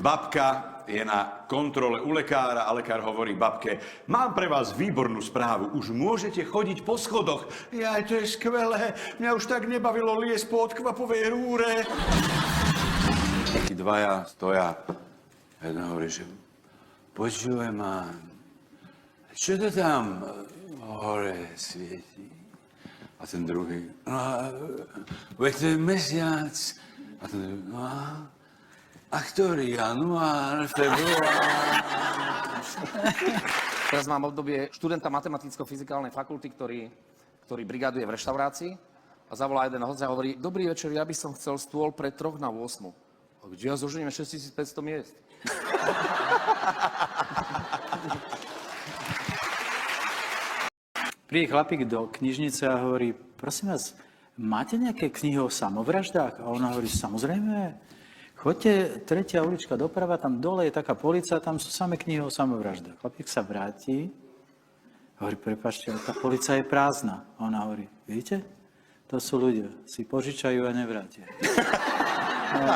Babka je na kontrole u lekára a lekár hovorí babke: mám pre vás výbornú správu, už môžete chodiť po schodoch. Jaj, to je skvelé, mňa už tak nebavilo liesť po odkvapovej rúre. Takí dvaja stoja, jeden hovorí, že počúvaj ma, čo to tam hore svieti? A ten druhý, veď to je mesiac. A ten druhý, a ktorý? Január, február. Teraz mám obdobie študenta matematicko-fyzikálnej fakulty, ktorý brigáduje v reštaurácii a zavolá jeden host a hovorí: dobrý večer, ja by som chcel stôl pre 3 na 8. A kde ja zoženieme 6500 miest? Príde chlapík do knižnice a hovorí: prosím vás, máte nejaké knihy o samovraždách? A ona hovorí: samozrejme. Choďte, 3. ulička doprava, tam dole je taká polica, tam sú samé knihy o samovraždách. Chlapík sa vráti, hovorí: prepáčte, tá polica je prázdna. A ona hovorí: vidíte? To sú ľudia, si požičajú a nevrátia. No.